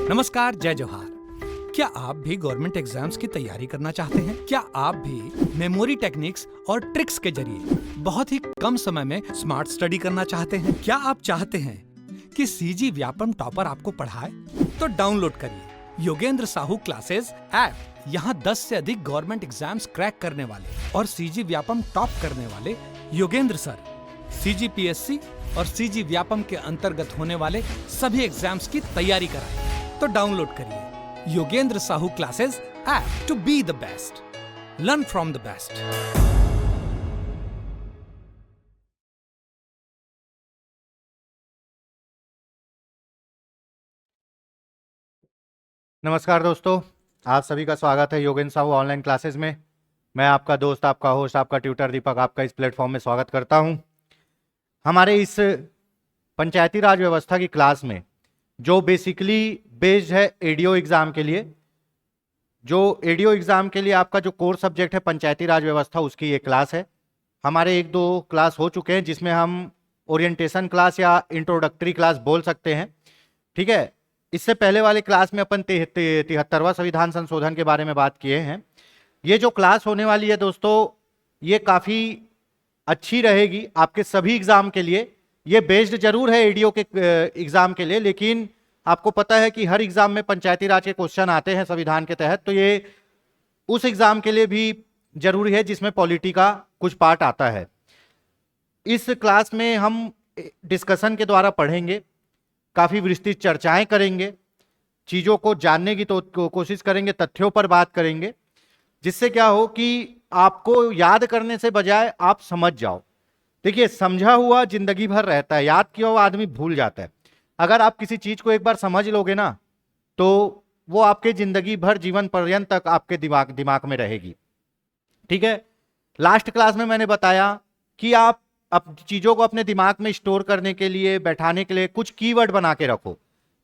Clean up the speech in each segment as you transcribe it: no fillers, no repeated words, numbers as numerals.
नमस्कार, जय जोहार। क्या आप भी गवर्नमेंट एग्जाम्स की तैयारी करना चाहते हैं? क्या आप भी मेमोरी टेक्निक्स और ट्रिक्स के जरिए बहुत ही कम समय में स्मार्ट स्टडी करना चाहते हैं? क्या आप चाहते हैं कि सीजी व्यापम टॉपर आपको पढ़ाए? तो डाउनलोड करिए योगेंद्र साहू क्लासेस ऐप। यहाँ 10 से अधिक गवर्नमेंट एग्जाम्स क्रैक करने वाले और सीजी व्यापम टॉप करने वाले योगेंद्र सर सीजीपीएससी और सीजी व्यापम के अंतर्गत होने वाले सभी एग्जाम्स की तैयारी कराएं। तो डाउनलोड करिए Yogendra Sahu classes app to be the best, learn from the best. नमस्कार दोस्तों, आप सभी का स्वागत है योगेंद्र साहू ऑनलाइन क्लासेस में। मैं आपका दोस्त, आपका होस्ट, आपका ट्यूटर दीपक आपका इस प्लेटफॉर्म में स्वागत करता हूं। हमारे इस पंचायती राज व्यवस्था की क्लास में जो बेसिकली बेस्ड है एडीओ एग्जाम के लिए, जो एडीओ एग्जाम के लिए आपका जो कोर सब्जेक्ट है पंचायती राज व्यवस्था, उसकी ये क्लास है। हमारे 1-2 क्लास हो चुके हैं जिसमें हम ओरिएंटेशन क्लास या इंट्रोडक्टरी क्लास बोल सकते हैं, ठीक है। इससे पहले वाले क्लास में अपन 73वां संविधान संशोधन के बारे में बात किए हैं। ये जो क्लास होने वाली है दोस्तों, ये काफ़ी अच्छी रहेगी आपके सभी एग्जाम के लिए। ये बेस्ड जरूर है एडीओ के एग्जाम के लिए, लेकिन आपको पता है कि हर एग्जाम में पंचायती राज के क्वेश्चन आते हैं संविधान के तहत, तो ये उस एग्जाम के लिए भी जरूरी है जिसमें पॉलिटी का कुछ पार्ट आता है। इस क्लास में हम डिस्कशन के द्वारा पढ़ेंगे, काफ़ी विस्तृत चर्चाएं करेंगे, चीज़ों को जानने की तो कोशिश करेंगे, तथ्यों पर बात करेंगे, जिससे क्या हो कि आपको याद करने से बजाय आप समझ जाओ। देखिए, समझा हुआ जिंदगी भर रहता है, याद किया हुआ आदमी भूल जाता है। अगर आप किसी चीज़ को एक बार समझ लोगे ना, तो वो आपके जिंदगी भर, जीवन पर्यंत तक आपके दिमाग में रहेगी, ठीक है। लास्ट क्लास में मैंने बताया कि आप अब चीज़ों को अपने दिमाग में स्टोर करने के लिए, बैठाने के लिए कुछ कीवर्ड बना के रखो,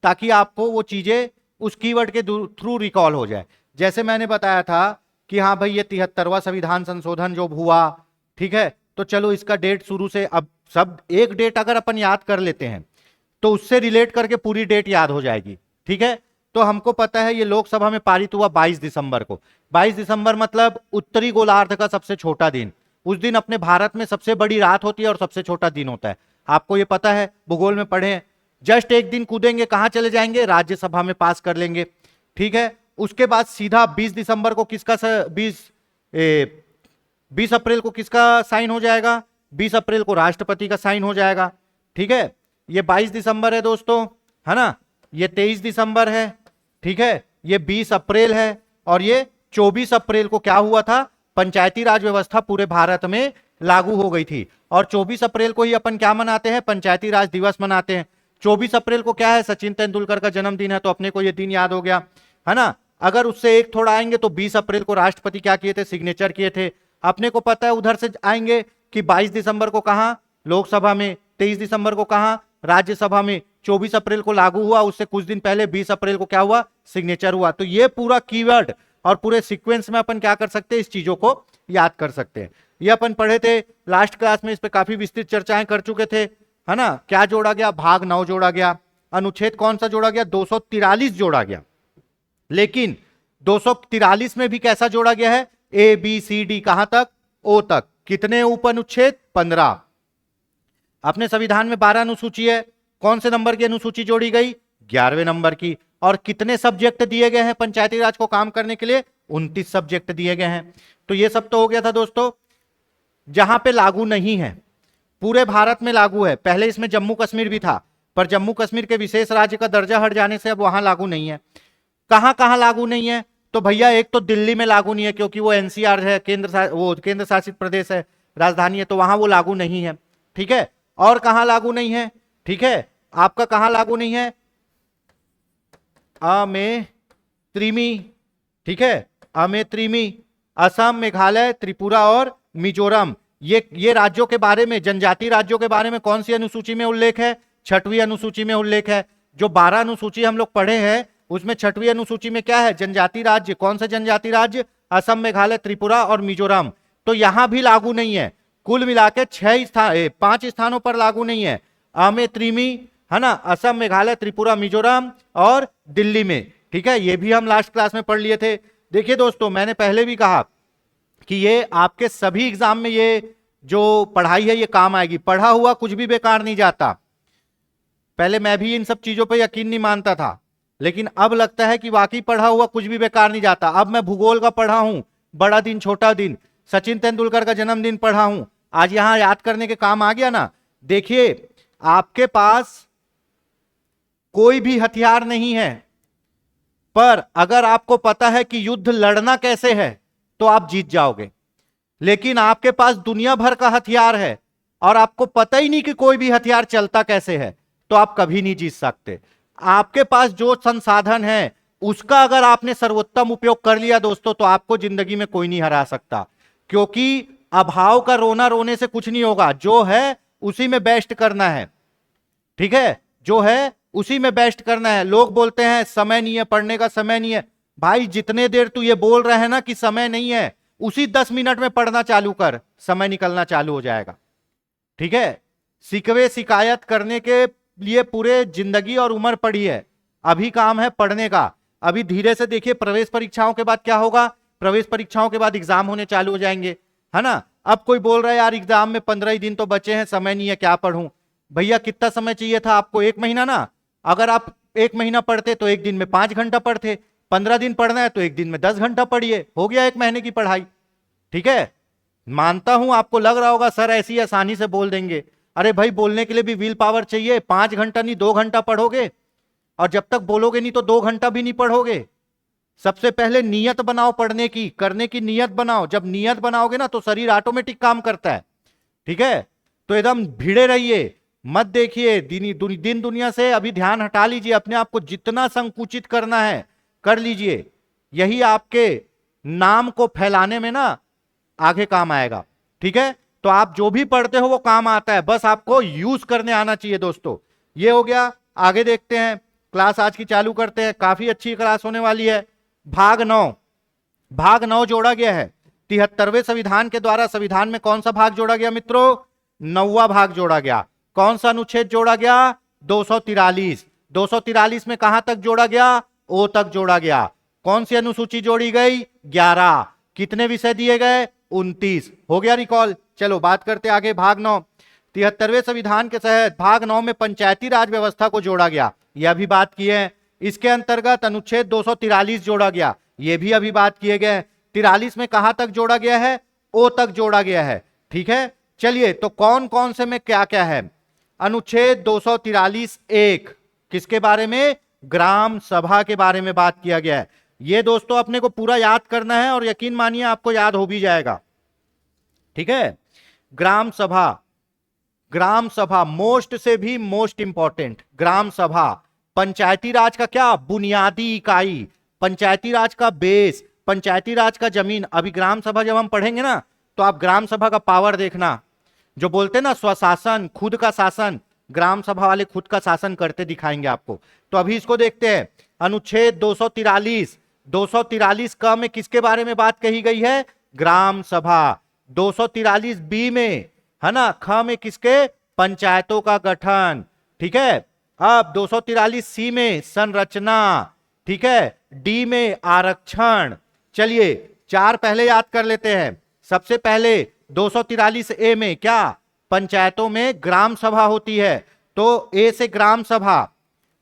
ताकि आपको वो चीज़ें उस कीवर्ड के थ्रू रिकॉल हो जाए। जैसे मैंने बताया था कि हाँ भाई, ये 73वां संविधान संशोधन जो हुआ, ठीक है, तो चलो इसका डेट शुरू से, अब सब एक डेट अगर अपन याद कर लेते हैं तो उससे रिलेट करके पूरी डेट याद हो जाएगी, ठीक है। तो हमको पता है ये लोकसभा में पारित हुआ 22 दिसंबर को। 22 दिसंबर मतलब उत्तरी गोलार्ध का सबसे छोटा दिन। उस दिन अपने भारत में सबसे बड़ी रात होती है और सबसे छोटा दिन होता है। आपको ये पता है, भूगोल में पढ़े हैं। जस्ट एक दिन कूदेंगे, कहां चले जाएंगे? राज्यसभा में पास कर लेंगे, ठीक है। उसके बाद सीधा 20 दिसंबर को किसका 20 अप्रैल को किसका साइन हो जाएगा? 20 अप्रैल को राष्ट्रपति का साइन हो जाएगा, ठीक है। ये 22 दिसंबर है दोस्तों, है ना। ये 23 दिसंबर है, ठीक है। ये 20 अप्रैल है, और ये 24 अप्रैल को क्या हुआ था? पंचायती राज व्यवस्था पूरे भारत में लागू हो गई थी। और 24 अप्रैल को ही अपन क्या मनाते हैं? पंचायती राज दिवस मनाते हैं। 24 अप्रैल को क्या है? सचिन तेंदुलकर का जन्मदिन है, तो अपने को ये दिन याद हो गया, है ना। अगर उससे एक थोड़ा आएंगे तो 20 अप्रैल को राष्ट्रपति क्या किए थे? सिग्नेचर किए थे। अपने को पता है उधर से आएंगे कि 22 दिसंबर को कहां? लोकसभा में। 23 दिसंबर को कहां? राज्यसभा में। 24 अप्रैल को लागू हुआ, उससे कुछ दिन पहले 20 अप्रैल को क्या हुआ? सिग्नेचर हुआ। तो ये पूरा कीवर्ड और पूरे सीक्वेंस में अपन क्या कर सकते हैं? इस चीजों को याद कर सकते हैं। ये अपन पढ़े थे लास्ट क्लास में, इस पे काफी विस्तृत चर्चाएं कर चुके थे, है ना। क्या जोड़ा गया? भाग 9 जोड़ा गया। अनुच्छेद कौन सा जोड़ा गया? 243 जोड़ा गया। लेकिन 243 में भी कैसा जोड़ा गया है? ए बी सी डी, कहां तक? ओ तक। कितने उपअनुच्छेद? 15। अपने संविधान में 12 अनुसूची है। कौन से नंबर की अनुसूची जोड़ी गई? 11वें नंबर की। और कितने सब्जेक्ट दिए गए हैं पंचायती राज को काम करने के लिए? 29 सब्जेक्ट दिए गए हैं। तो ये सब तो हो गया था दोस्तों। जहां पे लागू नहीं है, पूरे भारत में लागू है। पहले इसमें जम्मू कश्मीर भी था, पर जम्मू कश्मीर के विशेष राज्य का दर्जा हट जाने से अब वहां लागू नहीं है। कहां कहां लागू नहीं है? तो भैया, एक तो दिल्ली में लागू नहीं है, क्योंकि वो एनसीआर है, केंद्र शासित प्रदेश है, राजधानी है, तो वहां वो लागू नहीं है, ठीक है। और कहां लागू नहीं है? ठीक है, आपका कहां लागू नहीं है? त्रिमी, ठीक है, त्रिमी, असम, मेघालय, त्रिपुरा और मिजोरम। ये राज्यों के बारे में, जनजातीय राज्यों के बारे में कौन सी अनुसूची में उल्लेख है? 6वीं अनुसूची में उल्लेख है। जो 12 अनुसूची हम लोग पढ़े हैं, उसमें 6वीं अनुसूची में क्या है? जनजातीय राज्य। कौन से जनजातीय राज्य? असम, मेघालय, त्रिपुरा और मिजोरम। तो यहां भी लागू नहीं है। कुल मिलाकर 5 स्थानों पर लागू नहीं है। त्रिमी, है ना, असम, मेघालय, त्रिपुरा, मिजोरम और दिल्ली में। ठीक है, ये भी हम लास्ट क्लास में पढ़ लिए थे। देखिए दोस्तों, मैंने पहले भी कहा कि ये आपके सभी एग्जाम में ये जो पढ़ाई है ये काम आएगी। पढ़ा हुआ कुछ भी बेकार नहीं जाता। पहले मैं भी इन सब चीजों पे यकीन नहीं मानता था, लेकिन अब लगता है कि वाकई पढ़ा हुआ कुछ भी बेकार नहीं जाता। अब मैं भूगोल का पढ़ा हूं, बड़ा दिन छोटा दिन, सचिन तेंदुलकर का जन्मदिन पढ़ा हूं, आज यहां याद करने के काम आ गया ना। देखिए, आपके पास कोई भी हथियार नहीं है, पर अगर आपको पता है कि युद्ध लड़ना कैसे है तो आप जीत जाओगे। लेकिन आपके पास दुनिया भर का हथियार है और आपको पता ही नहीं कि कोई भी हथियार चलता कैसे है, तो आप कभी नहीं जीत सकते। आपके पास जो संसाधन है उसका अगर आपने सर्वोत्तम उपयोग कर लिया दोस्तों, तो आपको जिंदगी में कोई नहीं हरा सकता। क्योंकि अभाव का रोना रोने से कुछ नहीं होगा, जो है उसी में बेस्ट करना है। ठीक है, जो है उसी में बेस्ट करना है। लोग बोलते हैं समय नहीं है, पढ़ने का समय नहीं है। भाई, जितने देर तू ये बोल रहे हैं ना कि समय नहीं है, उसी 10 मिनट में पढ़ना चालू कर, समय निकलना चालू हो जाएगा। ठीक है, शिकवे शिकायत करने के लिए पूरे जिंदगी और उम्र पड़ी है, अभी काम है पढ़ने का। अभी धीरे से देखिए, प्रवेश परीक्षाओं के बाद क्या होगा, प्रवेश परीक्षाओं के बाद एग्जाम होने चालू हो जाएंगे, है ना। अब कोई बोल रहा है यार एग्जाम में 15 ही दिन तो बचे हैं, समय नहीं है, क्या पढ़ूं। भैया, कितना समय चाहिए था आपको? 1 महीना ना। अगर आप 1 महीना पढ़ते तो एक दिन में 5 घंटा पढ़ते। 15 दिन पढ़ना है तो एक दिन में 10 घंटा पढ़िए, हो गया 1 महीने की पढ़ाई। ठीक है, मानता हूं आपको लग रहा होगा सर ऐसी आसानी से बोल देंगे। अरे भाई, बोलने के लिए भी विल पावर चाहिए। 5 घंटा नहीं 2 घंटा पढ़ोगे, और जब तक बोलोगे नहीं तो 2 घंटा भी नहीं पढ़ोगे। सबसे पहले नियत बनाओ पढ़ने की, करने की नियत बनाओ। जब नियत बनाओगे ना तो शरीर ऑटोमेटिक काम करता है। ठीक है, तो एकदम भिड़े रहिए, मत देखिए दिन दुनिया से अभी ध्यान हटा लीजिए। अपने आप को जितना संकुचित करना है कर लीजिए, यही आपके नाम को फैलाने में ना आगे काम आएगा। ठीक है, तो आप जो भी पढ़ते हो वो काम आता है, बस आपको यूज करने आना चाहिए दोस्तों। ये हो गया। आगे देखते हैं, क्लास आज की चालू करते हैं। काफी अच्छी क्लास होने वाली है। भाग 9 जोड़ा गया है। 73वें संविधान के द्वारा संविधान में कौन सा भाग जोड़ा गया मित्रों? 9वां भाग जोड़ा गया। कौन सा अनुच्छेद जोड़ा गया? 243। 243 में कहां तक जोड़ा गया? ओ तक जोड़ा गया। कौन सी अनुसूची जोड़ी गई? 11। कितने विषय दिए गए? 29। हो गया रिकॉल। चलो बात करते आगे। भाग 9, 73वें संविधान के तहत भाग 9 में पंचायती राज व्यवस्था को जोड़ा गया, यह भी बात की है। इसके अंतर्गत अनुच्छेद 243 जोड़ा गया, यह भी अभी बात किए गए। 43 में कहां तक जोड़ा गया है? ओ तक जोड़ा गया है। ठीक है, चलिए तो कौन कौन से में क्या क्या है? अनुच्छेद 243(1) किसके बारे में? ग्राम सभा के बारे में बात किया गया है। यह दोस्तों अपने को पूरा याद करना है और यकीन मानिए आपको याद हो भी जाएगा। ठीक है, ग्राम सभा, ग्राम सभा मोस्ट से भी मोस्ट इंपॉर्टेंट। ग्राम सभा पंचायती राज का क्या? बुनियादी इकाई, पंचायती राज का बेस, पंचायती राज का जमीन। अभी ग्राम सभा जब हम पढ़ेंगे ना तो आप ग्राम सभा का पावर देखना। जो बोलते हैं ना स्वशासन, खुद का शासन, ग्राम सभा वाले खुद का शासन करते दिखाएंगे आपको। तो अभी इसको देखते हैं। अनुच्छेद 243, 243 क में किसके बारे में बात कही गई है? ग्राम सभा। 243 बी में है ना, ख में किसके? पंचायतों का गठन। ठीक है, अब 243 सी में संरचना। ठीक है, डी में आरक्षण। चलिए 4 पहले याद कर लेते हैं। सबसे पहले 243 ए में क्या? पंचायतों में ग्राम सभा होती है, तो ए से ग्राम सभा।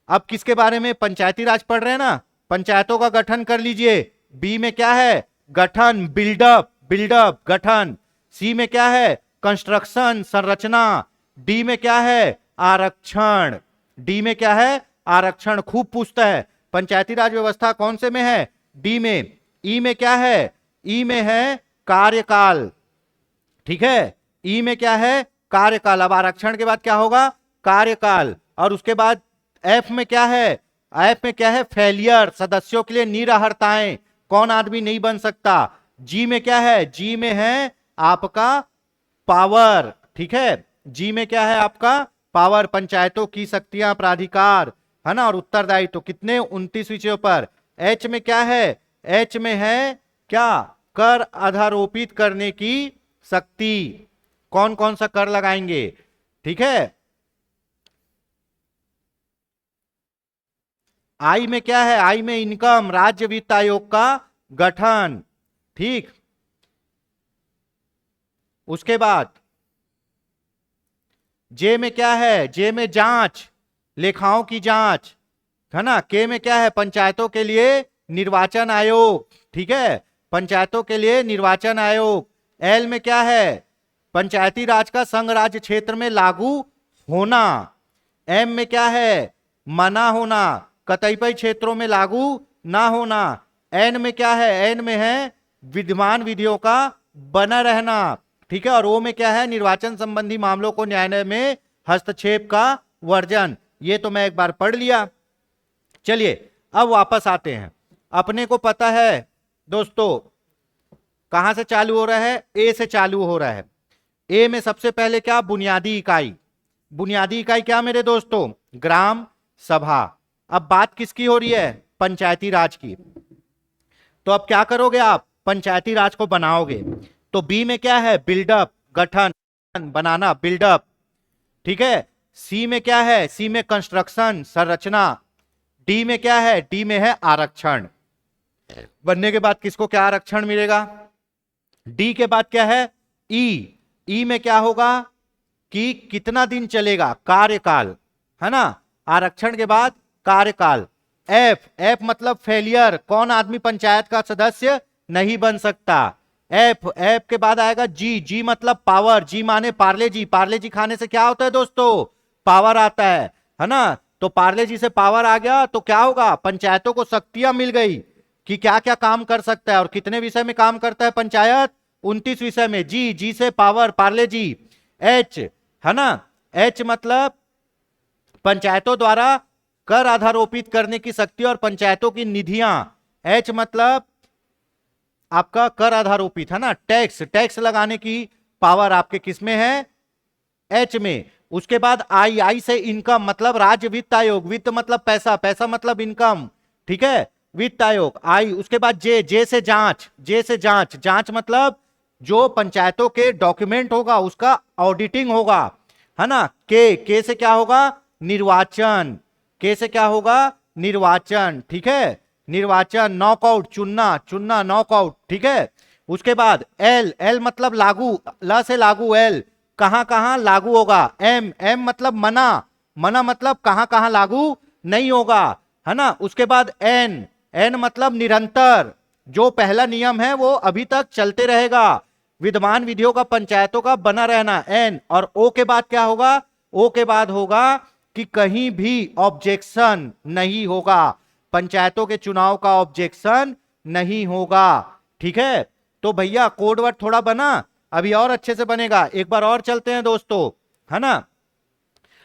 अब किसके बारे में? पंचायती राज पढ़ रहे हैं ना, पंचायतों का गठन कर लीजिए। बी में क्या है? गठन, बिल्डअप, बिल्डअप गठन। सी में क्या है? कंस्ट्रक्शन, संरचना। डी में क्या है? आरक्षण। डी में क्या है? आरक्षण। खूब पूछता है पंचायती राज व्यवस्था कौन से में है? डी में। ई में क्या है? ई में है कार्यकाल। ठीक है, ई में क्या है? कार्यकाल। अब आरक्षण के बाद क्या होगा? कार्यकाल। और उसके बाद एफ में क्या है? एफ में क्या है? फेलियर, सदस्यों के लिए निरर्हताएं, कौन आदमी नहीं बन सकता। जी में क्या है? जी में है आपका पावर। ठीक है, जी में क्या है आपका? पावर, पंचायतों की शक्तियां, प्राधिकार, है ना, और उत्तरदायित्व। तो कितने? 29 विषयों पर। एच में क्या है? एच में है क्या? कर अधारोपित करने की शक्ति। कौन कौन सा कर लगाएंगे? ठीक है, आई में क्या है, आई में इनकम, राज्य वित्त आयोग का गठन, ठीक। उसके बाद जे में क्या है, जे में जांच, लेखाओं की जांच, है ना। के में क्या है, पंचायतों के लिए निर्वाचन आयोग, ठीक है, पंचायतों के लिए निर्वाचन आयोग। एल में क्या है, पंचायती राज का संघ राज्य क्षेत्र में लागू होना। एम में क्या है, मना होना, कतिपय क्षेत्रों में लागू ना होना। एन में क्या है, एन में है विद्यमान विधियों का बना रहना, ठीक है। और ओ में क्या है, निर्वाचन संबंधी मामलों को न्यायालय में हस्तक्षेप का वर्जन। ये तो मैं एक बार पढ़ लिया। चलिए अब वापस आते हैं। अपने को पता है दोस्तों कहां से चालू हो रहा है, ए से चालू हो रहा है। ए में सबसे पहले क्या, बुनियादी इकाई। बुनियादी इकाई क्या मेरे दोस्तों, ग्राम सभा। अब बात किसकी हो रही है, पंचायती राज की। तो अब क्या करोगे आप, पंचायती राज को बनाओगे। तो बी में क्या है, बिल्डअप, गठन, बनाना, बिल्डअप, ठीक है। सी में क्या है, सी में कंस्ट्रक्शन, संरचना। डी में क्या है, डी में है आरक्षण। बनने के बाद किसको क्या आरक्षण मिलेगा। डी के बाद क्या है, ई। ई में क्या होगा कि कितना दिन चलेगा, कार्यकाल, है ना। आरक्षण के बाद कार्यकाल। एफ, एफ मतलब फेलियर, कौन आदमी पंचायत का सदस्य नहीं बन सकता। एफ, एफ के बाद आएगा जी। जी मतलब पावर, जी माने पार्ले जी। पार्ले जी खाने से क्या होता है दोस्तों, पावर आता है ना। तो पार्ले जी से पावर आ गया तो क्या होगा, पंचायतों को शक्तियां मिल गई कि क्या क्या काम कर सकता है। और कितने विषय में काम करता है पंचायत, 29 विषय में। जी, जी से पावर, पार्ले जी। एच, है ना, एच मतलब पंचायतों द्वारा कर आधारोपित करने की शक्ति और पंचायतों की निधियां। एच मतलब आपका कर आधारोपित, है ना, टैक्स, टैक्स लगाने की पावर आपके किसमें है, एच में। उसके बाद आई, आई से इनकम मतलब राज्य वित्त आयोग, वित्त मतलब पैसा, पैसा मतलब इनकम, ठीक है, वित्त आयोग, आई। उसके बाद जे, जे से जांच, जे से जांच, जांच मतलब जो पंचायतों के डॉक्यूमेंट होगा उसका ऑडिटिंग होगा, है ना। के से क्या होगा, निर्वाचन, के से क्या होगा, निर्वाचन, ठीक है, निर्वाचन। नॉकआउट, चुनना, चुनना, नॉकआउट, ठीक है। उसके बाद एल, एल मतलब लागू, ल से लागू, एल कहां कहां लागू होगा। एम, एम मतलब मना, मना मतलब कहां कहां लागू नहीं होगा, है ना। उसके बाद एन, एन मतलब निरंतर, जो पहला नियम है वो अभी तक चलते रहेगा, विद्यमान विधियों का पंचायतों का बना रहना, एन। और ओ के बाद क्या होगा, ओ के बाद होगा कि कहीं भी ऑब्जेक्शन नहीं होगा, पंचायतों के चुनाव का ऑब्जेक्शन नहीं होगा, ठीक है। तो भैया कोड वर्ड थोड़ा बना, अभी और अच्छे से बनेगा। एक बार और चलते हैं दोस्तों, है ना।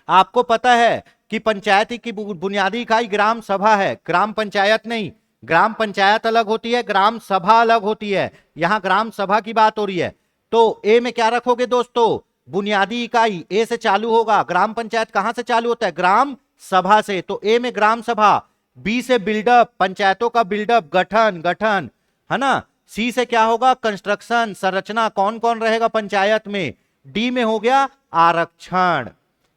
आपको पता है कि पंचायत की बुनियादी इकाई ग्राम सभा है, ग्राम पंचायत नहीं। ग्राम पंचायत अलग होती है, ग्राम सभा अलग होती है। यहां ग्राम सभा की बात हो रही है। तो ए में क्या रखोगे दोस्तों, बुनियादी इकाई, ए से चालू होगा। ग्राम पंचायत कहां से चालू होता है, ग्राम सभा से, तो ए में ग्राम सभा। बी से बिल्डअप, पंचायतों का बिल्डअप, गठन, गठन, है ना। सी से क्या होगा, कंस्ट्रक्शन, संरचना, कौन कौन रहेगा पंचायत में। डी में हो गया आरक्षण,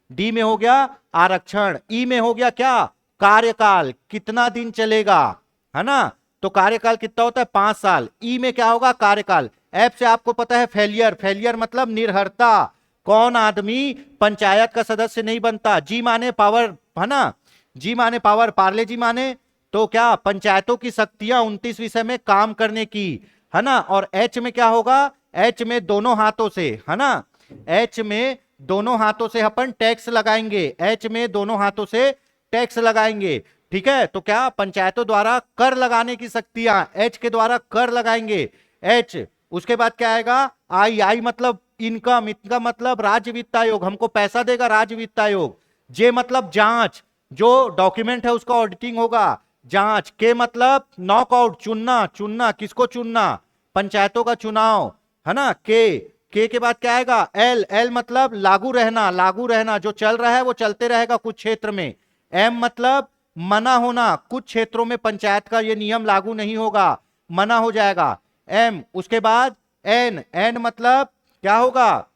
डी में हो गया आरक्षण। ई में हो गया क्या, कार्यकाल, कितना दिन चलेगा, है ना। तो कार्यकाल कितना होता है, 5 साल। ई में क्या होगा, कार्यकाल। एफ से आपको पता है फेलियर, फेलियर मतलब निर्हरता, कौन आदमी पंचायत का सदस्य नहीं बनता। जी माने पावर, है ना, जी माने पावर, पार्ले जी माने तो क्या, पंचायतों की शक्तियां 29 विषय में काम करने की, है ना। और एच में क्या होगा, एच में दोनों हाथों से, है ना, एच में दोनों हाथों से अपन टैक्स लगाएंगे, एच में दोनों हाथों से टैक्स लगाएंगे, ठीक है। तो क्या, पंचायतों द्वारा कर लगाने की शक्तियां, एच के द्वारा कर लगाएंगे, एच। उसके बाद क्या आएगा, आई, आई मतलब इनकम, इनकम मतलब राज्य वित्त आयोग, हमको पैसा देगा राज्य वित्त आयोग। जे मतलब जांच, जो डॉक्यूमेंट है उसका ऑडिटिंग होगा, जांच। के मतलब नॉकआउट, चुनना, चुनना, किसको चुनना, पंचायतों का चुनाव, है ना। के बाद क्या आएगा, एल, एल मतलब लागू रहना, लागू रहना, जो चल रहा है वो चलते रहेगा कुछ क्षेत्र में। एम मतलब मना होना, कुछ क्षेत्रों में पंचायत का ये नियम लागू नहीं होगा, मना हो जाएगा, एम। उसके बाद एन, एन मतलब क्या होगा,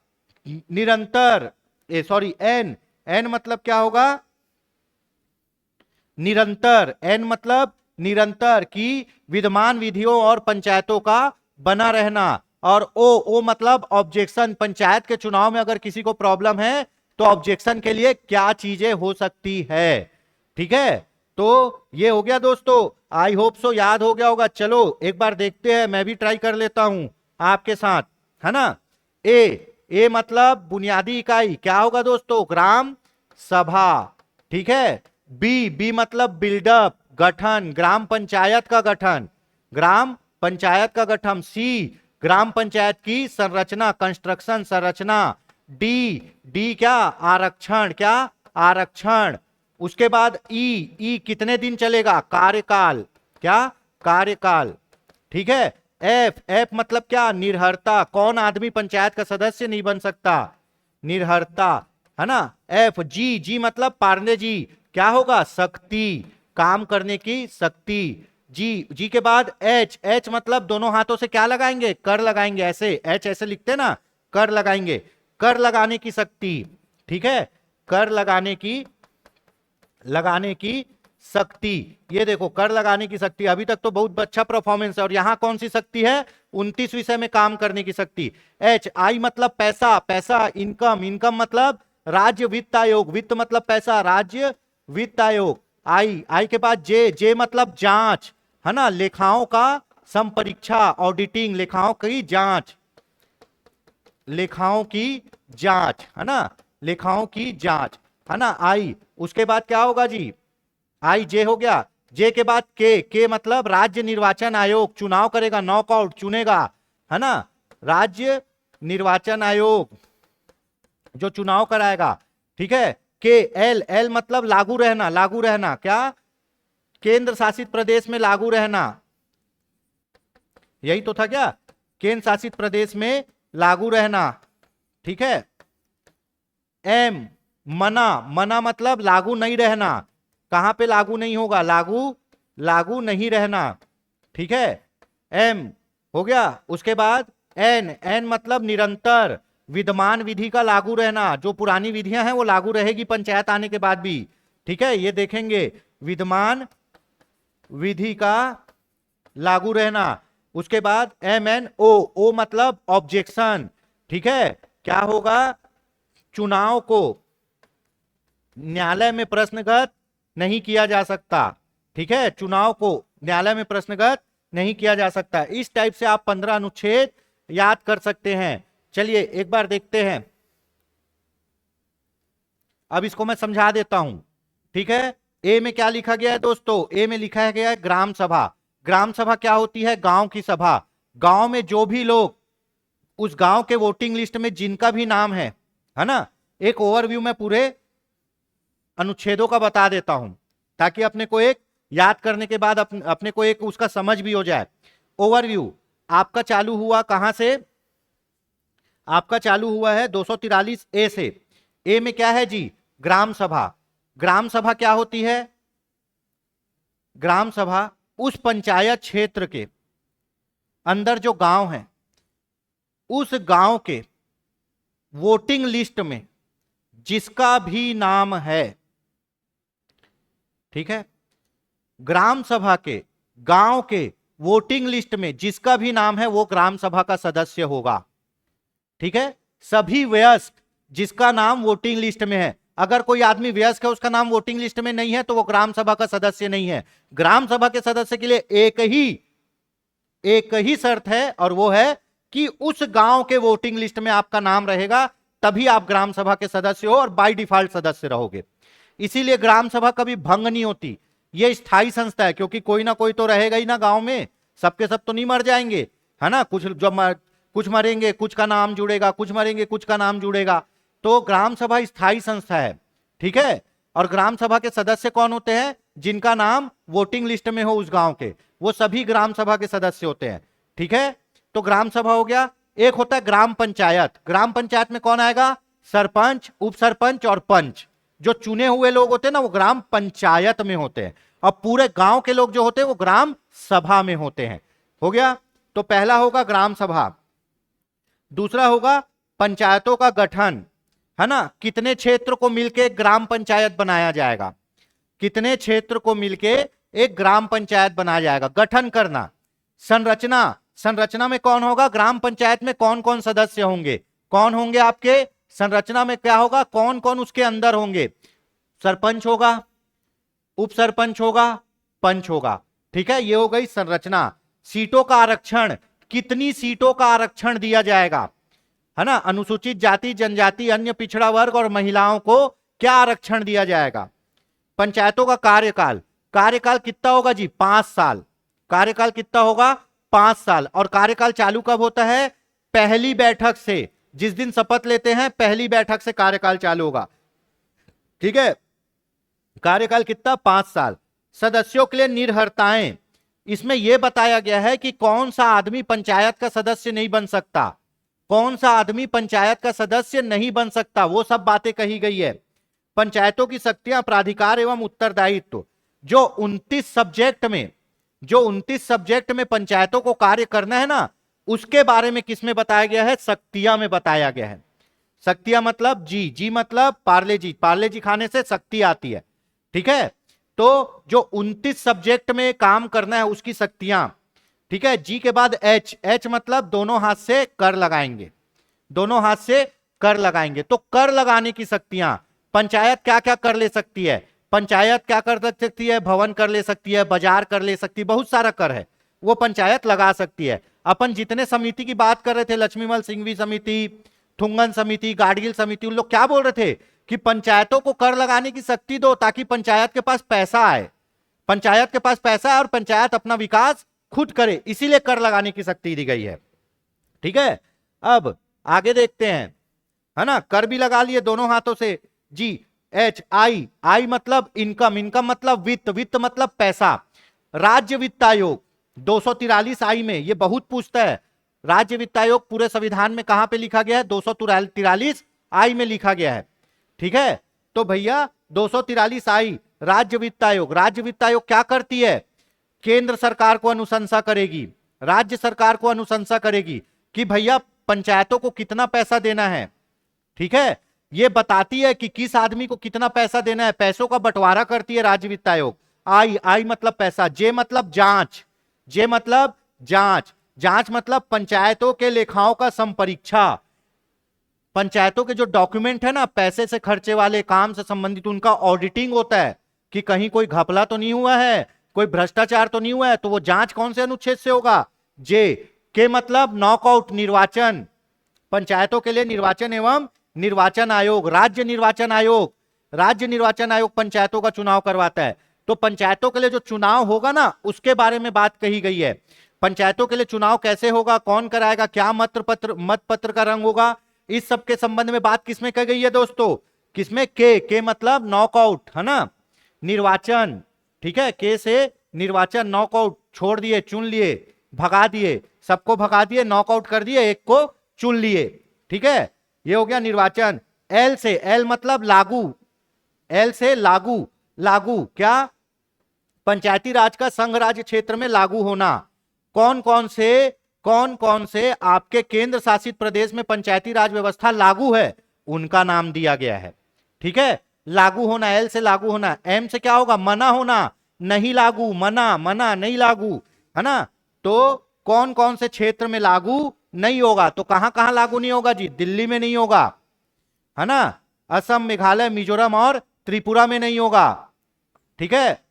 निरंतर, सॉरी एन, एन मतलब क्या होगा, निरंतर, एन मतलब निरंतर की विद्यमान विधियों और पंचायतों का बना रहना, और ओ मतलब ऑब्जेक्शन, पंचायत के चुनाव में अगर किसी को प्रॉब्लम है तो ऑब्जेक्शन के लिए क्या चीजें हो सकती है। ठीक है, तो ये हो गया दोस्तों, आई होप सो याद हो गया होगा। चलो एक बार देखते हैं, मैं भी ट्राई कर लेता हूं आपके साथ, है ना। ए मतलब बुनियादी इकाई, क्या होगा दोस्तों, ग्राम सभा। ठीक है, बी मतलब बिल्डअप, गठन, ग्राम पंचायत का गठन, ग्राम पंचायत का गठन। सी ग्राम पंचायत की संरचना, कंस्ट्रक्शन, संरचना। डी क्या, आरक्षण, क्या, आरक्षण। उसके बाद ई कितने दिन चलेगा, कार्यकाल, क्या, कार्यकाल। ठीक है, एफ मतलब क्या, निर्हरता, कौन आदमी पंचायत का सदस्य नहीं बन सकता, निर्हरता, है ना। एफ जी मतलब पारने जी, क्या होगा, शक्ति, काम करने की शक्ति। जी के बाद एच मतलब दोनों हाथों से क्या लगाएंगे, कर लगाएंगे, ऐसे एच ऐसे लिखते ना, कर लगाएंगे, कर लगाने की शक्ति। ठीक है, कर लगाने की शक्ति। ये देखो, कर लगाने की शक्ति, अभी तक तो बहुत अच्छा परफॉर्मेंस है। और यहां कौन सी शक्ति है, 29 विषय में काम करने की शक्ति। एच आई मतलब पैसा, पैसा, इनकम, इनकम मतलब राज्य वित्त आयोग, वित्त मतलब पैसा, राज्य वित्त आयोग। आई के बाद जे मतलब जांच, है ना, लेखाओं का संपरीक्षा, ऑडिटिंग, लेखाओं की जांच, लेखाओं की जांच, है ना, लेखाओं की जांच, है ना। आई, उसके बाद क्या होगा जी, आई जे हो गया। जे के बाद के मतलब राज्य निर्वाचन आयोग, चुनाव करेगा, नॉकआउट, चुनेगा, है ना, राज्य निर्वाचन आयोग जो चुनाव कराएगा। ठीक है, के एल मतलब लागू रहना, लागू रहना, क्या, केंद्र शासित प्रदेश में लागू रहना, यही तो था क्या, केंद्र शासित प्रदेश में लागू रहना। ठीक है, एम मना मतलब लागू नहीं रहना, कहां पे लागू नहीं होगा, लागू नहीं रहना। ठीक है, एम हो गया। उसके बाद एन मतलब निरंतर, विद्यमान विधि का लागू रहना, जो पुरानी विधियां हैं वो लागू रहेगी पंचायत आने के बाद भी। ठीक है, ये देखेंगे, विद्यमान विधि का लागू रहना। उसके बाद ओ मतलब ऑब्जेक्शन। ठीक है, क्या होगा, चुनाव को न्यायालय में प्रश्नगत नहीं किया जा सकता। ठीक है, चुनाव को न्यायालय में प्रश्नगत नहीं किया जा सकता। इस टाइप से आप 15 अनुच्छेद याद कर सकते हैं। चलिए एक बार देखते हैं, अब इसको मैं समझा देता हूं। ठीक है, ए में क्या लिखा गया है दोस्तों, ए में लिखा गया है ग्राम सभा। ग्राम सभा क्या होती है, गांव की सभा। गांव में जो भी लोग उस गांव के वोटिंग लिस्ट में जिनका भी नाम है ना, एक ओवरव्यू में पूरे अनुच्छेदों का बता देता हूं, ताकि अपने को एक याद करने के बाद अपने को एक उसका समझ भी हो जाए। ओवरव्यू आपका चालू हुआ कहां से, आपका चालू हुआ है 243 ए से। ए में क्या है जी, ग्राम सभा। ग्राम सभा क्या होती है, ग्राम सभा उस पंचायत क्षेत्र के अंदर जो गांव है, उस गांव के वोटिंग लिस्ट में जिसका भी नाम है, ठीक है, ग्राम सभा के गांव के वोटिंग लिस्ट में जिसका भी नाम है वो ग्राम सभा का सदस्य होगा। ठीक है, सभी वयस्क जिसका नाम वोटिंग लिस्ट में है, अगर कोई आदमी वयस्क है उसका नाम वोटिंग लिस्ट में नहीं है तो वो ग्राम सभा का सदस्य नहीं है। ग्राम सभा के सदस्य के लिए एक ही शर्त है, और वो है कि उस गांव के वोटिंग लिस्ट में आपका नाम रहेगा, तभी आप ग्राम सभा के सदस्य हो और बाय डिफॉल्ट सदस्य रहोगे। इसीलिए ग्राम सभा कभी भंग नहीं होती, यह स्थायी संस्था है, क्योंकि कोई ना कोई तो रहेगा ही ना गांव में, सबके सब तो नहीं मर जाएंगे, है ना, कुछ मरेंगे, कुछ का नाम जुड़ेगा, कुछ मरेंगे, कुछ का नाम जुड़ेगा। तो ग्राम सभा स्थायी संस्था है। ठीक है, और ग्राम सभा के सदस्य कौन होते हैं, जिनका नाम वोटिंग लिस्ट में हो उस गांव के, वो सभी ग्राम सभा के सदस्य होते हैं। ठीक है, तो ग्राम सभा हो गया। एक होता है ग्राम पंचायत। ग्राम पंचायत में कौन आएगा, सरपंच, उप सरपंच और पंच। जो चुने हुए लोग होते हैं ना वो ग्राम पंचायत में होते हैं, और पूरे गांव के लोग जो होते हैं वो ग्राम सभा में होते हैं। हो गया, तो पहला होगा ग्राम सभा। दूसरा होगा पंचायतों का गठन, है ना, कितने क्षेत्र को मिलकर ग्राम पंचायत बनाया जाएगा, कितने क्षेत्र को मिलके एक ग्राम पंचायत बनाया जाएगा। गठन करना, संरचना, संरचना में कौन होगा, ग्राम पंचायत में कौन कौन सदस्य होंगे, कौन होंगे आपके, संरचना में क्या होगा, कौन कौन उसके अंदर होंगे, सरपंच होगा, उप सरपंच होगा, पंच होगा। ठीक है, ये हो गई संरचना। सीटों का आरक्षण, कितनी सीटों का आरक्षण दिया जाएगा, है ना, अनुसूचित जाति जनजाति अन्य पिछड़ा वर्ग और महिलाओं को क्या आरक्षण दिया जाएगा। पंचायतों का कार्यकाल, कार्यकाल कितना होगा जी, 5 साल, कार्यकाल कितना होगा, 5 साल। और कार्यकाल चालू कब होता है, पहली बैठक से, जिस दिन शपथ लेते हैं पहली बैठक से कार्यकाल चालू होगा। ठीक है, कार्यकाल कितना, 5 साल। सदस्यों के लिए निर्हरताएं, इसमें यह बताया गया है कि कौन सा आदमी पंचायत का सदस्य नहीं बन सकता, कौन सा आदमी पंचायत का सदस्य नहीं बन सकता, वो सब बातें कही गई है। पंचायतों की शक्तियां, प्राधिकार एवं उत्तरदायित्व, जो 29 सब्जेक्ट में पंचायतों को कार्य करना है ना, उसके बारे में किसमें बताया गया है, शक्तियां में बताया गया है। शक्तियां मतलब जी, जी मतलब पार्ले जी, पार्ले जी खाने से शक्ति आती है। ठीक है, तो जो 29 सब्जेक्ट में काम करना है उसकी शक्तियां। ठीक है, जी के बाद एच, एच मतलब दोनों हाथ से कर लगाएंगे, दोनों हाथ से कर लगाएंगे। तो कर लगाने की शक्तियां, पंचायत क्या क्या कर ले सकती है, पंचायत क्या कर सकती है, भवन कर ले सकती है, बाजार कर ले सकती है, बहुत सारा कर है वो पंचायत लगा सकती है। अपन जितने समिति की बात कर रहे थे, लक्ष्मीमल सिंघवी समिति, थुंगन समिति, गाडगिल समिति, उन लोग क्या बोल रहे थे कि पंचायतों को कर लगाने की शक्ति दो ताकि पंचायत के पास पैसा आए, पंचायत के पास पैसा है और पंचायत अपना विकास खुद करे, इसीलिए कर लगाने की शक्ति दी गई है। ठीक है, अब आगे देखते हैं, है ना, कर भी लगा लिए दोनों हाथों से, जी एच, आई, आई मतलब इनकम, इनकम मतलब वित्त, वित्त मतलब पैसा। राज्य वित्त आयोग 243 आई में, ये बहुत पूछता है, राज्य वित्त आयोग पूरे संविधान में कहां पे लिखा गया है, 243 आई में लिखा गया है। ठीक है, तो भैया 243 आई राज्य वित्त आयोग, राज्य वित्त आयोग क्या करती है, केंद्र सरकार को अनुशंसा करेगी, राज्य सरकार को अनुशंसा करेगी कि भैया पंचायतों को कितना पैसा देना है। ठीक है, ये बताती है कि किस आदमी को कितना पैसा देना है, पैसों का बंटवारा करती है राज्य वित्त आयोग। आई, आई मतलब पैसा, जे मतलब जांच, जे मतलब जांच, जांच मतलब पंचायतों के लेखाओं का संपरीक्षा, पंचायतों के जो डॉक्यूमेंट है ना, पैसे से खर्चे वाले काम से संबंधित, उनका ऑडिटिंग होता है कि कहीं कोई घपला तो नहीं हुआ है, कोई भ्रष्टाचार तो नहीं हुआ है, तो वो जांच कौन से अनुच्छेद से होगा, जे के मतलब नॉकआउट, निर्वाचन, पंचायतों के लिए निर्वाचन एवं निर्वाचन आयोग, राज्य निर्वाचन आयोग, राज्य निर्वाचन आयोग पंचायतों का चुनाव करवाता है। तो पंचायतों के लिए जो चुनाव होगा ना, उसके बारे में बात कही गई है। पंचायतों के लिए चुनाव कैसे होगा, कौन कराएगा, क्या मत पत्र का रंग होगा, इस सब के संबंध में बात किसमें कही गई है दोस्तों, किसमें, के मतलब नॉकआउट, है ना, निर्वाचन। ठीक है, के से निर्वाचन, नॉकआउट, छोड़ दिए, चुन लिए, भगा दिए, सबको भगा दिए, नॉकआउट कर दिए, एक को चुन लिए। ठीक है, ये हो गया निर्वाचन। एल से, एल मतलब लागू, एल से लागू, लागू क्या, पंचायती राज का संघ राज्य क्षेत्र में लागू होना। कौन कौन से आपके केंद्र शासित प्रदेश में पंचायती राज व्यवस्था लागू है, उनका नाम दिया गया है। ठीक है, लागू होना, एल से लागू होना। एम से क्या होगा, मना होना, नहीं लागू, मना, मना नहीं लागू, है ना। तो कौन कौन से क्षेत्र में लागू नहीं होगा, तो कहां कहां लागू नहीं होगा जी, दिल्ली में नहीं होगा, है ना, असम, मेघालय, मिजोरम और त्रिपुरा में नहीं होगा। ठीक है,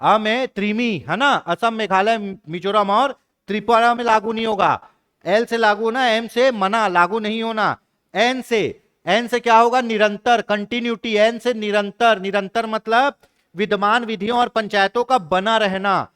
अ में त्रिमी, है ना, असम, मेघालय, मिजोरम और त्रिपुरा में लागू नहीं होगा। एल से लागू होना, एम से मना, लागू नहीं होना। एन से क्या होगा, निरंतर, कंटिन्यूटी, एन से निरंतर, निरंतर मतलब विद्यमान विधियों और पंचायतों का बना रहना।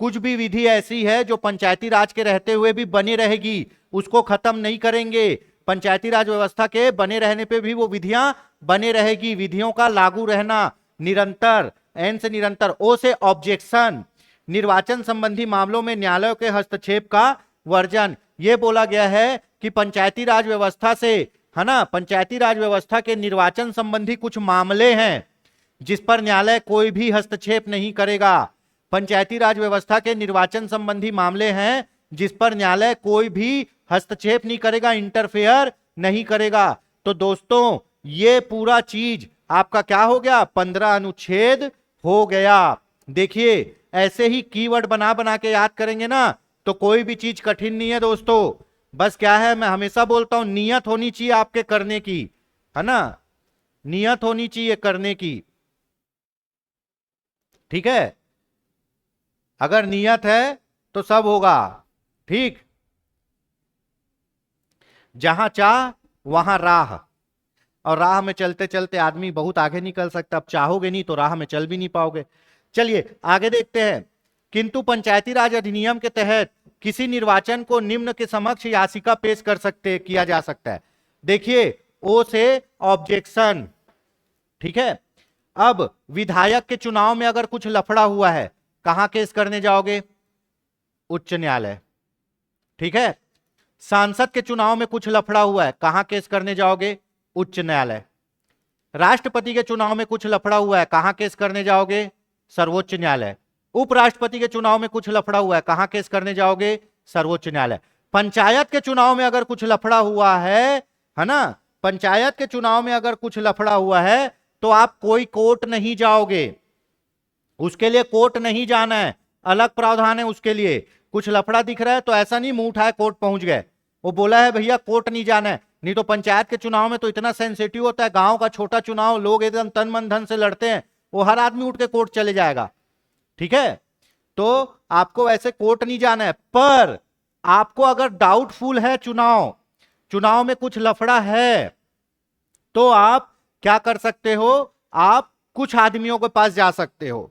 कुछ भी विधि ऐसी है जो पंचायती राज के रहते हुए भी बनी रहेगी, उसको खत्म नहीं करेंगे, पंचायती राज व्यवस्था के बने रहने पे भी वो विधियां बने रहेगी, विधियों का लागू रहना, निरंतर, एन से निरंतर। ओ से ऑब्जेक्शन, निर्वाचन संबंधी मामलों में न्यायालयों के हस्तक्षेप का वर्जन। ये बोला गया है कि पंचायती राज व्यवस्था से, है ना, पंचायती राज व्यवस्था के निर्वाचन संबंधी कुछ मामले हैं जिस पर न्यायालय कोई भी हस्तक्षेप नहीं करेगा। पंचायती राज व्यवस्था के निर्वाचन संबंधी मामले हैं जिस पर न्यायालय कोई भी हस्तक्षेप नहीं करेगा, इंटरफेयर नहीं करेगा। तो दोस्तों ये पूरा चीज आपका क्या हो गया, 15 अनुच्छेद हो गया। देखिए ऐसे ही कीवर्ड बना बना के याद करेंगे ना तो कोई भी चीज कठिन नहीं है दोस्तों। बस क्या है, मैं हमेशा बोलता हूं नियत होनी चाहिए आपके करने की, है ना, नियत होनी चाहिए करने की। ठीक है, अगर नियत है तो सब होगा। ठीक, जहां चाह वहां राह, और राह में चलते चलते आदमी बहुत आगे निकल सकता। अब चाहोगे नहीं तो राह में चल भी नहीं पाओगे। चलिए आगे देखते हैं। किंतु पंचायती राज अधिनियम के तहत किसी निर्वाचन को निम्न के समक्ष याचिका पेश कर सकते किया जा सकता है। देखिए ओ से ऑब्जेक्शन। ठीक है, अब विधायक के चुनाव में अगर कुछ लफड़ा हुआ है कहां केस करने जाओगे, उच्च न्यायालय। ठीक है, सांसद के चुनाव में कुछ लफड़ा हुआ है कहां केस करने जाओगे, उच्च न्यायालय। राष्ट्रपति के चुनाव में कुछ लफड़ा हुआ है कहां केस करने जाओगे, सर्वोच्च न्यायालय। उपराष्ट्रपति के चुनाव में कुछ लफड़ा हुआ है कहां केस करने जाओगे, सर्वोच्च न्यायालय। पंचायत के चुनाव में अगर कुछ लफड़ा हुआ है ना, पंचायत के चुनाव में अगर कुछ लफड़ा हुआ है तो आप कोई कोर्ट नहीं जाओगे, उसके लिए कोर्ट नहीं जाना है, अलग प्रावधान है उसके लिए। कुछ लफड़ा दिख रहा है तो ऐसा नहीं मुंह उठाए कोर्ट पहुंच गए, वो बोला है भैया कोर्ट नहीं जाना है। नहीं तो पंचायत के चुनाव में तो इतना सेंसिटिव होता है, गांव का छोटा चुनाव, लोग एकदम तन मन धन से लड़ते हैं, वो हर आदमी उठ के कोर्ट चले जाएगा। ठीक है, तो आपको ऐसे कोर्ट नहीं जाना है। पर आपको अगर डाउटफुल है चुनाव में कुछ लफड़ा है तो आप क्या कर सकते हो, आप कुछ आदमियों के पास जा सकते हो।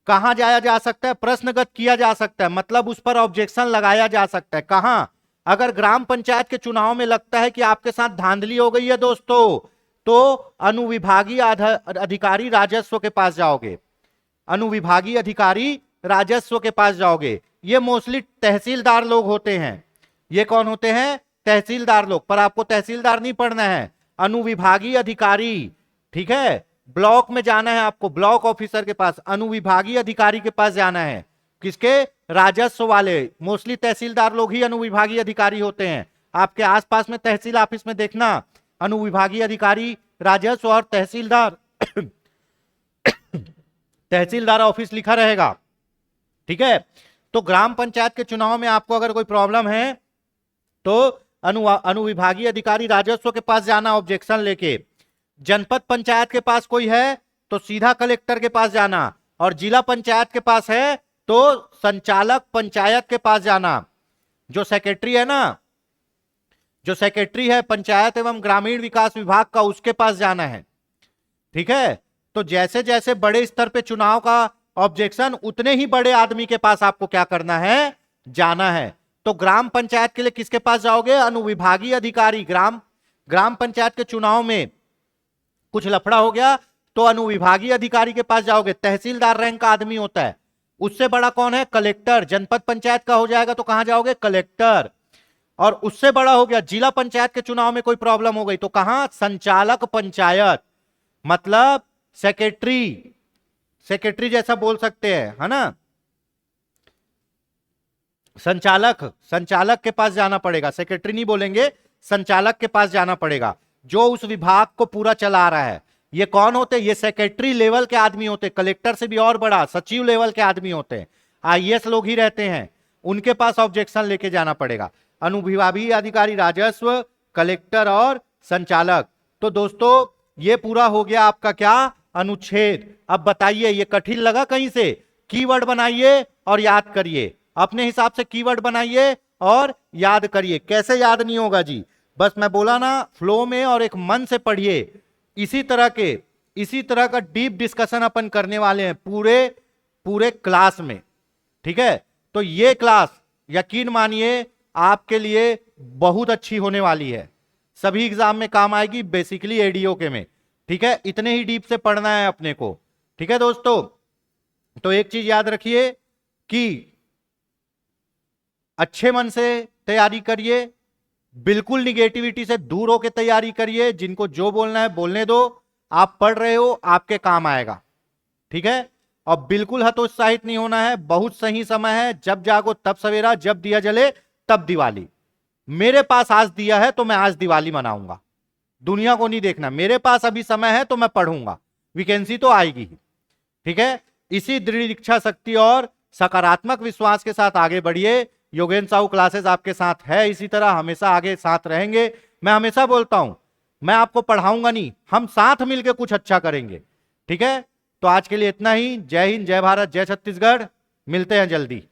कहां जाया जा सकता है, प्रश्नगत किया जा सकता है, मतलब उस पर ऑब्जेक्शन लगाया जा सकता है। कहां, अगर ग्राम पंचायत के चुनाव में लगता है कि आपके साथ धांधली हो गई है दोस्तों, तो अनुविभागीय अधिकारी राजस्व के पास जाओगे, अनुविभागीय अधिकारी राजस्व के पास जाओगे। ये मोस्टली तहसीलदार लोग होते हैं। ये कौन होते हैं, तहसीलदार लोग। पर आपको तहसीलदार नहीं पढ़ना है, अनुविभागीय अधिकारी। ठीक है, ब्लॉक में जाना है आपको, ब्लॉक ऑफिसर के पास, अनुविभागीय अधिकारी के पास जाना है। किसके, राजस्व वाले। मोस्टली तहसीलदार लोग ही अनुविभागीय अधिकारी होते हैं। आपके आसपास में तहसील ऑफिस में देखना, अनुविभागीय अधिकारी राजस्व और तहसीलदार तहसीलदार ऑफिस लिखा रहेगा। ठीक है, तो ग्राम पंचायत के चुनाव में आपको अगर कोई प्रॉब्लम है तो अनुविभागीय अधिकारी राजस्व के पास जाना ऑब्जेक्शन लेके। जनपद पंचायत के पास कोई है तो सीधा कलेक्टर के पास जाना, और जिला पंचायत के पास है तो संचालक पंचायत के पास जाना। जो सेक्रेटरी है ना, जो सेक्रेटरी है पंचायत एवं ग्रामीण विकास विभाग का, उसके पास जाना है। ठीक है, तो जैसे जैसे बड़े स्तर पे चुनाव का ऑब्जेक्शन, उतने ही बड़े आदमी के पास आपको क्या करना है, जाना है। तो ग्राम पंचायत के लिए किसके पास जाओगे, अनुविभागीय अधिकारी। ग्राम पंचायत के चुनाव में कुछ लफड़ा हो गया तो अनुविभागीय अधिकारी के पास जाओगे। तहसीलदार रैंक का आदमी होता है, उससे बड़ा कौन है, कलेक्टर। जनपद पंचायत का हो जाएगा तो कहां जाओगे, कलेक्टर। और उससे बड़ा हो गया जिला पंचायत के चुनाव में कोई प्रॉब्लम हो गई तो कहां, संचालक पंचायत, मतलब सेक्रेटरी जैसा बोल सकते हैं, है ना। संचालक के पास जाना पड़ेगा, सेक्रेटरी नहीं बोलेंगे, संचालक के पास जाना पड़ेगा, जो उस विभाग को पूरा चला रहा है। ये कौन होते हैं, ये सेक्रेटरी लेवल के आदमी होते हैं, कलेक्टर से भी और बड़ा सचिव लेवल के आदमी होते हैं, आईएएस लोग ही रहते हैं, उनके पास ऑब्जेक्शन लेके जाना पड़ेगा। अनुविभागीय अधिकारी राजस्व, कलेक्टर और संचालक। तो दोस्तों ये पूरा हो गया आपका क्या, अनुच्छेद। अब बताइए ये कठिन लगा कहीं से, कीवर्ड बनाइए और याद करिए, अपने हिसाब से कीवर्ड बनाइए और याद करिए। कैसे याद नहीं होगा जी, बस मैं बोला ना, फ्लो में और एक मन से पढ़िए। इसी तरह का डीप डिस्कशन अपन करने वाले हैं पूरे क्लास में। ठीक है, तो ये क्लास यकीन मानिए आपके लिए बहुत अच्छी होने वाली है, सभी एग्जाम में काम आएगी, बेसिकली एडीओ के में। ठीक है, इतने ही डीप से पढ़ना है अपने को। ठीक है दोस्तों, तो एक चीज याद रखिए कि अच्छे मन से तैयारी करिए, बिल्कुल निगेटिविटी से दूर होकर तैयारी करिए, जिनको जो बोलना है बोलने दो, आप पढ़ रहे हो आपके काम आएगा। ठीक है, और बिल्कुल हतोत्साहित नहीं होना है, बहुत सही समय है, जब जागो तब सवेरा, जब दिया जले तब दिवाली। मेरे पास आज दिया है तो मैं आज दिवाली मनाऊंगा। दुनिया को नहीं देखना। मेरे पास अभी समय है तो मैं पढ़ूंगा, वैकेंसी तो आएगी ही। ठीक है, इसी दृढ़ इच्छा शक्ति और सकारात्मक विश्वास के साथ आगे बढ़िए। योगेंद्र साहू क्लासेस आपके साथ है, इसी तरह हमेशा आगे साथ रहेंगे। मैं हमेशा बोलता हूं, मैं आपको पढ़ाऊंगा नहीं, हम साथ मिलकर कुछ अच्छा करेंगे। ठीक है, तो आज के लिए इतना ही। जय हिंद, जय भारत, जय छत्तीसगढ़। मिलते हैं जल्दी।